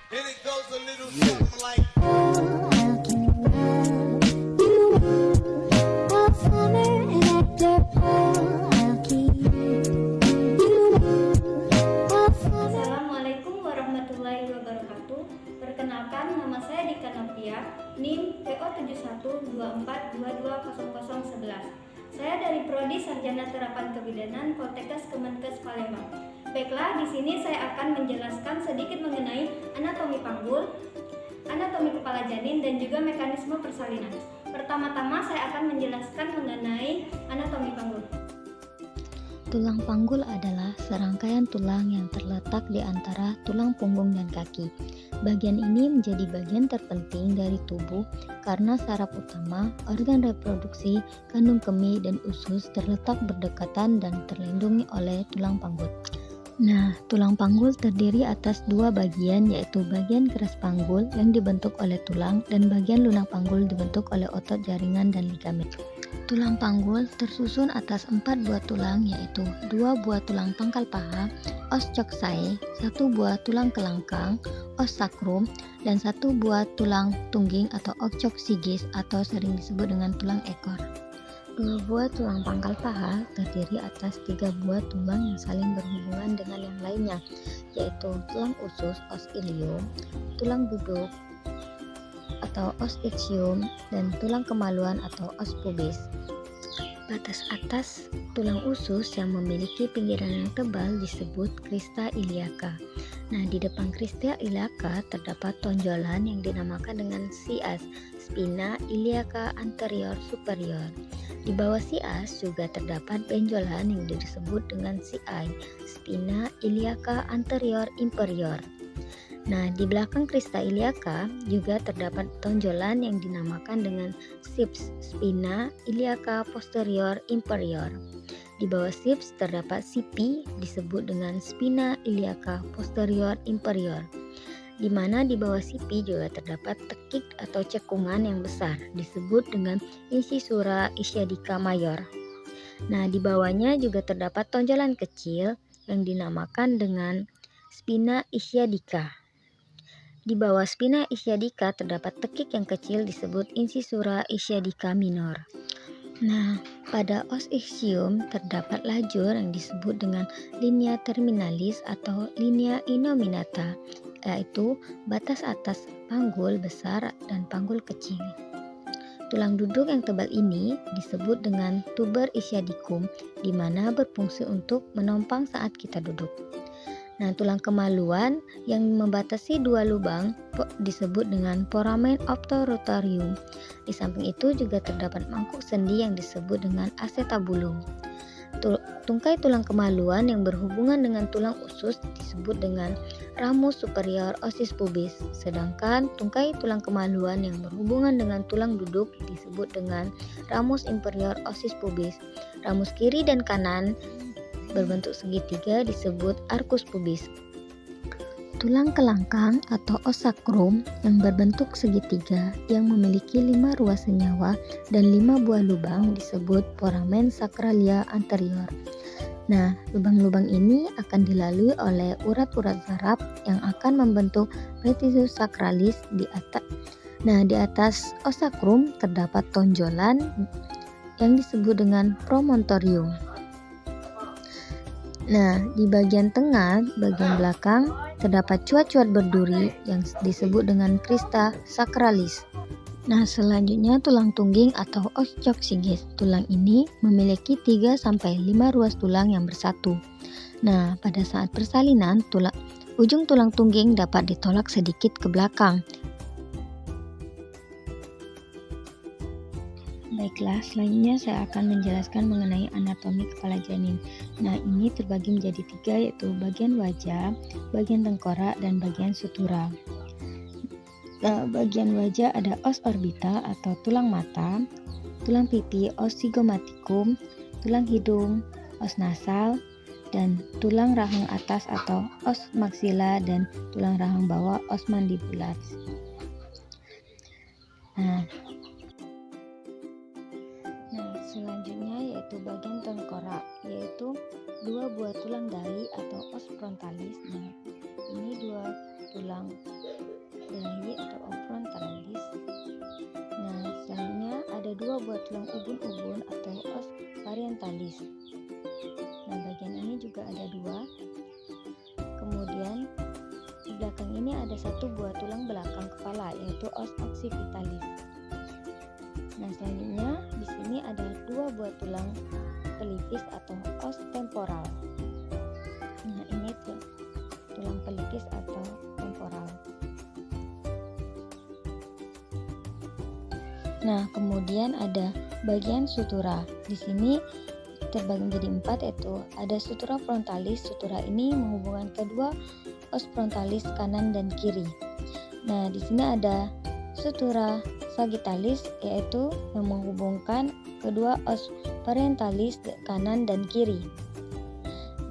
And it goes a little something like Assalamualaikum warahmatullahi wabarakatuh. Perkenalkan, nama saya Dika Novia, NIM PO7124220011. Saya dari Prodi Sarjana Terapan Kebidanan Poltekkes Kemenkes Palembang. Baiklah, di sini saya akan menjelaskan sedikit mengenai anatomi panggul, anatomi kepala janin, dan juga mekanisme persalinan. Pertama-tama saya akan menjelaskan mengenai anatomi panggul. Tulang panggul adalah serangkaian tulang yang terletak di antara tulang punggung dan kaki. Bagian ini menjadi bagian terpenting dari tubuh karena saraf utama, organ reproduksi, kandung kemih, dan usus terletak berdekatan dan terlindungi oleh tulang panggul. Nah, tulang panggul terdiri atas dua bagian, yaitu bagian keras panggul yang dibentuk oleh tulang dan bagian lunak panggul dibentuk oleh otot, jaringan, dan ligamen. Tulang panggul tersusun atas 4 buah tulang, yaitu 2 buah tulang pangkal paha, os coxae, 1 buah tulang kelangkang, os sacrum, dan 1 buah tulang tungging atau os coccygeus atau sering disebut dengan tulang ekor. 2 buah tulang pangkal paha terdiri atas 3 buah tulang yang saling berhubungan dengan yang lainnya, yaitu tulang usus, os ilium, tulang duduk atau os ischium, dan tulang kemaluan atau os pubis. Batas atas tulang usus yang memiliki pinggiran yang tebal disebut crista iliaca. Nah, di depan crista iliaca terdapat tonjolan yang dinamakan dengan sias, spina iliaca anterior superior. Di bawah sias juga terdapat benjolan yang disebut dengan siai, spina iliaca anterior inferior. Nah, di belakang crista iliaca juga terdapat tonjolan yang dinamakan dengan sips, spina iliaca posterior inferior. Di bawah sips terdapat sipi, disebut dengan spina iliaca posterior inferior. Di mana di bawah sipi juga terdapat tekik atau cekungan yang besar, disebut dengan incisura ischiadica major. Nah, di bawahnya juga terdapat tonjolan kecil yang dinamakan dengan spina ischiadica. Di bawah spina ischiadica terdapat tekik yang kecil disebut incisura ischiadica minor. Nah, pada os ischium terdapat lajur yang disebut dengan linea terminalis atau linea innominata, yaitu batas atas panggul besar dan panggul kecil. Tulang duduk yang tebal ini disebut dengan tuber ischiadicum, di mana berfungsi untuk menopang saat kita duduk. Nah, tulang kemaluan yang membatasi 2 lubang disebut dengan foramen obturatorium. Di samping itu juga terdapat mangkuk sendi yang disebut dengan acetabulum. Tungkai tulang kemaluan yang berhubungan dengan tulang usus disebut dengan ramus superior ossis pubis, sedangkan tungkai tulang kemaluan yang berhubungan dengan tulang duduk disebut dengan ramus inferior ossis pubis. Ramus kiri dan kanan berbentuk segitiga disebut arcus pubis. Tulang kelangkang atau os sacrum yang berbentuk segitiga yang memiliki 5 ruas senyawa dan 5 buah lubang disebut foramen sacralia anterior. Nah, lubang-lubang ini akan dilalui oleh urat-urat saraf yang akan membentuk plexus sacralis di atas. Nah, di atas os sacrum terdapat tonjolan yang disebut dengan promontorium. Nah, di bagian tengah, bagian belakang, terdapat cuat-cuat berduri yang disebut dengan crista sacralis. Nah, selanjutnya tulang tungging atau os coccygeus. Tulang ini memiliki 3-5 ruas tulang yang bersatu. Nah, pada saat persalinan, ujung tulang tungging dapat ditolak sedikit ke belakang. Baiklah, selanjutnya saya akan menjelaskan mengenai anatomi kepala janin. Nah, ini terbagi menjadi 3, yaitu bagian wajah, bagian tengkorak, dan bagian sutura. Nah, bagian wajah ada os orbita atau tulang mata, tulang pipi os zygomaticum, tulang hidung os nasal, dan tulang rahang atas atau os maxilla, dan tulang rahang bawah os mandibularis. Selanjutnya yaitu bagian tengkorak, yaitu 2 buah tulang dahi atau os frontalis. Nah, ini 2 tulang silahi atau frontalis. Nah, selanjutnya ada 2 buah tulang ubun-ubun atau os parietalis. Nah, bagian ini juga ada 2. Kemudian di belakang ini ada 1 buah tulang belakang kepala, yaitu os occipitalis. Nah, selanjutnya di sini ada 2 buah tulang pelipis atau os temporal. Nah, ini tulang pelipis atau temporal. Nah, kemudian ada bagian sutura. Di sini terbagi menjadi 4, yaitu ada sutura frontalis. Sutura ini menghubungkan kedua os frontalis kanan dan kiri. Nah, di sini ada sutura sagittalis, yaitu yang menghubungkan kedua os parietalis kanan dan kiri.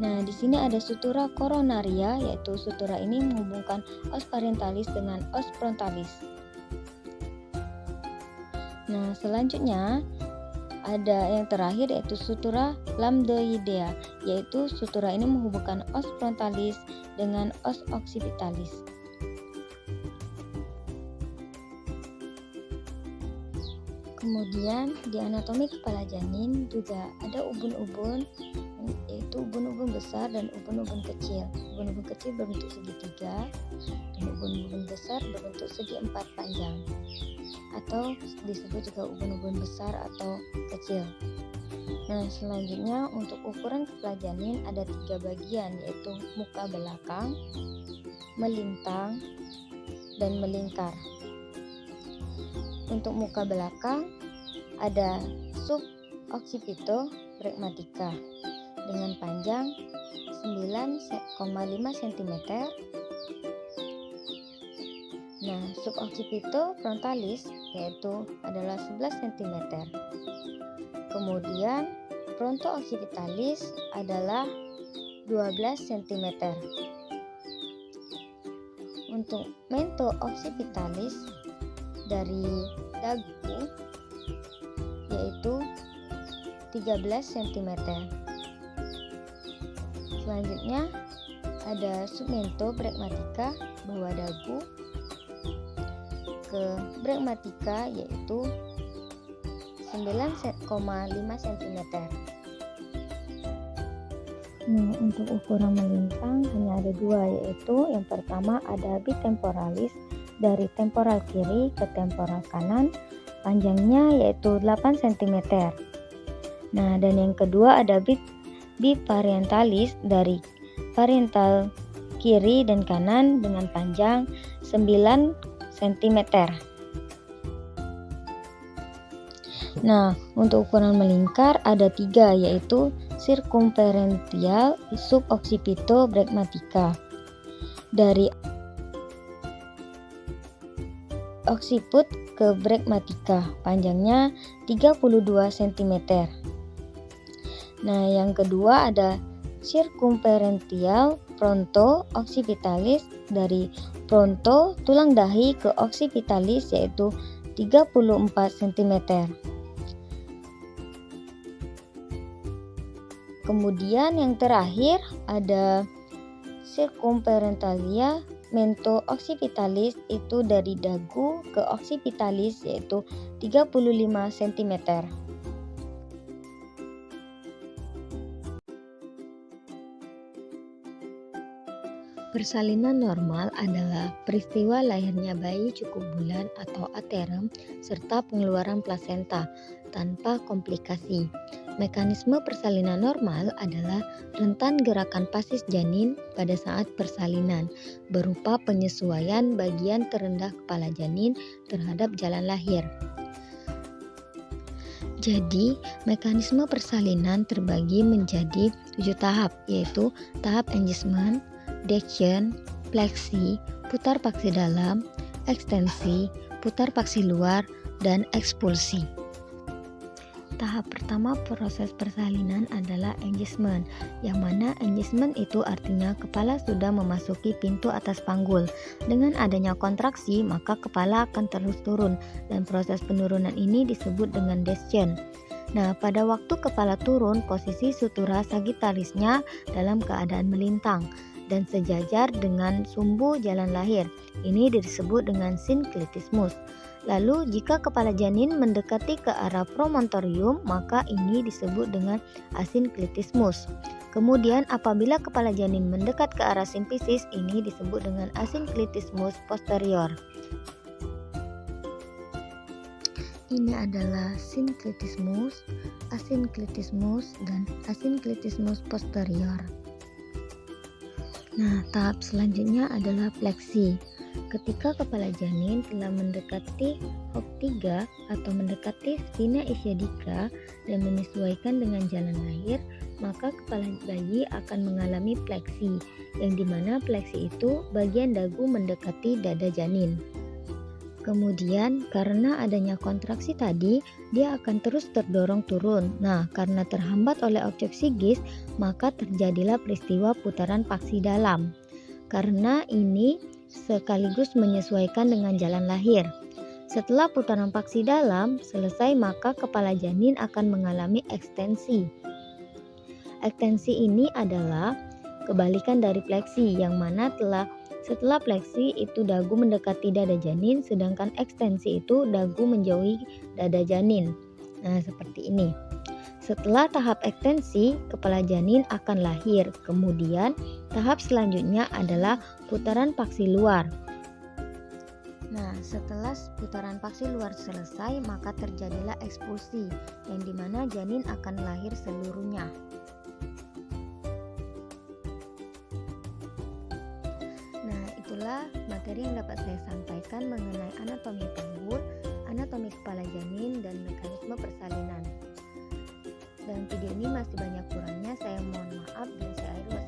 Nah, di sini ada sutura coronaria, yaitu sutura ini menghubungkan os parietalis dengan os frontalis. Nah, selanjutnya ada yang terakhir yaitu sutura lambdoidea, yaitu sutura ini menghubungkan os frontalis dengan os occipitalis. Kemudian di anatomi kepala janin juga ada ubun-ubun, yaitu ubun-ubun besar dan ubun-ubun kecil. Ubun-ubun kecil berbentuk segitiga dan ubun-ubun besar berbentuk segi 4 panjang, atau disebut juga ubun-ubun besar atau kecil. Nah, selanjutnya untuk ukuran kepala janin ada 3 bagian, yaitu muka belakang, melintang, dan melingkar. Untuk muka belakang ada suboccipito bregmatica dengan panjang 9,5 cm. Nah, suboccipito frontalis yaitu adalah 11 cm. Kemudian fronto-occipitalis adalah 12 cm. Untuk mento-occipitalis dari dagu yaitu 13 cm. Selanjutnya ada submento bregmatica bawah dagu ke bregmatica yaitu 9,5 cm. Nah, untuk ukuran melintang hanya ada 2, yaitu yang pertama ada bitemporalis dari temporal kiri ke temporal kanan, panjangnya yaitu 8 cm. Nah, dan yang kedua ada biparietalis dari parietal kiri dan kanan dengan panjang 9 cm. Nah, untuk ukuran melingkar ada 3, yaitu circumferential suboccipito bregmatica dari occiput ke bregmatica, panjangnya 32 cm. Nah, yang kedua ada circumferential fronto occipitalis dari fronto tulang dahi ke occipitalis yaitu 34 cm. Kemudian yang terakhir ada circumferentalia mento-occipitalis itu dari dagu ke occipitalis yaitu 35 cm. Persalinan normal adalah peristiwa lahirnya bayi cukup bulan atau aterem serta pengeluaran plasenta tanpa komplikasi. Mekanisme persalinan normal adalah rentan gerakan pasis janin pada saat persalinan berupa penyesuaian bagian terendah kepala janin terhadap jalan lahir. Jadi, mekanisme persalinan terbagi menjadi 7 tahap, yaitu tahap engagement, dection, fleksi, putar paksi dalam, ekstensi, putar paksi luar, dan ekspulsi. Tahap pertama proses persalinan adalah engagement, yang mana engagement itu artinya kepala sudah memasuki pintu atas panggul. Dengan adanya kontraksi, maka kepala akan terus turun, dan proses penurunan ini disebut dengan descent. Nah, pada waktu kepala turun, posisi sutura sagittalisnya dalam keadaan melintang. dan sejajar dengan sumbu jalan lahir. Ini disebut dengan sinkletismus. Lalu jika kepala janin mendekati ke arah promontorium, maka ini disebut dengan asinkletismus. Kemudian apabila kepala janin mendekat ke arah simfisis, ini disebut dengan asinkletismus posterior. Ini adalah sinkletismus, asinkletismus, dan asinkletismus posterior. Nah, tahap selanjutnya adalah fleksi. Ketika kepala janin telah mendekati HOP3 atau mendekati spina ischiadica dan menyesuaikan dengan jalan lahir, maka kepala bayi akan mengalami fleksi, yang dimana fleksi itu bagian dagu mendekati dada janin. Kemudian karena adanya kontraksi tadi, dia akan terus terdorong turun. Nah, karena terhambat oleh objek psikis, maka terjadilah peristiwa putaran paksi dalam. Karena ini sekaligus menyesuaikan dengan jalan lahir. Setelah putaran paksi dalam selesai, maka kepala janin akan mengalami ekstensi. Ekstensi ini adalah kebalikan dari fleksi, yang mana setelah fleksi itu dagu mendekati dada janin, sedangkan ekstensi itu dagu menjauhi dada janin. Nah, seperti ini. Setelah tahap ekstensi, kepala janin akan lahir. Kemudian tahap selanjutnya adalah putaran paksi luar. Nah, setelah putaran paksi luar selesai, maka terjadilah ekspulsi, yang dimana janin akan lahir seluruhnya. Nah, itulah materi yang dapat saya sampaikan mengenai anatomi panggul, anatomi kepala janin, dan mekanisme persalinan. Dan video ini masih banyak kurangnya, saya mohon maaf dan saya akhiri.